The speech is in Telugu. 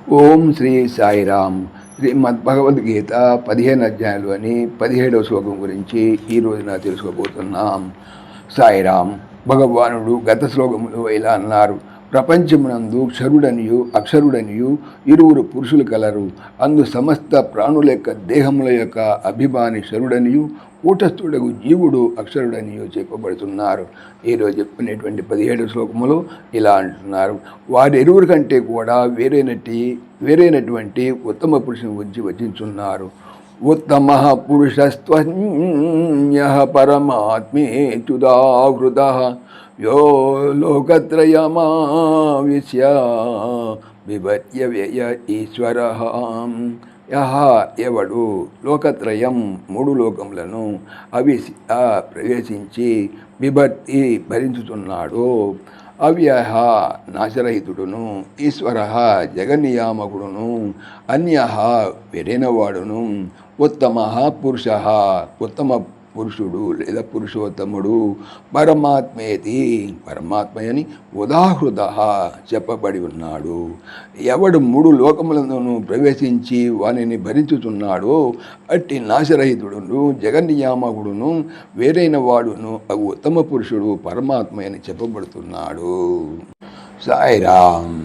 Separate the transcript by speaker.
Speaker 1: ఓం శ్రీ సాయిరామ్. శ్రీమద్భగవద్గీత 15 అధ్యాయంలోని 17వ శ్లోకం గురించి ఈ రోజున తెలుసుకోబోతున్నాం. సాయిరామ్. భగవానుడు గత శ్లోకములో ఇలా అన్నారు: ప్రపంచమునందు క్షరుడనియు అక్షరుడనియు ఇరువురు పురుషులు కలరు. అందు సమస్త ప్రాణుల యొక్క దేహముల యొక్క అభిమాని క్షరుడనియు కూటస్థుడగు జీవుడు అక్షరుడనియు చెప్పబడుతున్నారు. ఈరోజు చెప్పినటువంటి 17వ శ్లోకములో ఇలా అంటున్నారు: వారిరువురి కంటే కూడా వేరైనటువంటి ఉత్తమ పురుషుని గురించి వచించున్నారు. ఉత్తమ పురుషస్త్వన్యః పరమాత్మేత్యుదాహృతః యో లోకత్రయమావిశ్య బిభర్త్య వ్యయ ఈశ్వరః. ఎవడు లోకత్రయం మూడు లోకములను ప్రవేశించి బిభర్తి భరించుతున్నాడో, అవ్యయ నాశరహితుడును, ఈశ్వర జగన్నియామకుడును, అన్య వెరైనవాడును, ఉత్తమ పురుష ఉత్తమ పురుషుడు లేదా పురుషోత్తముడు, పరమాత్మేతి పరమాత్మయని ఉదాహృత చెప్పబడి ఉన్నాడు. ఎవడు మూడు లోకములను ప్రవేశించి వానిని భరించుతున్నాడో అట్టి నాశరహితుడును, జగన్నియామకుడును, వేరైన వాడును ఉత్తమ పురుషుడు పరమాత్మయని చెప్పబడుతున్నాడు. సాయిరామ్.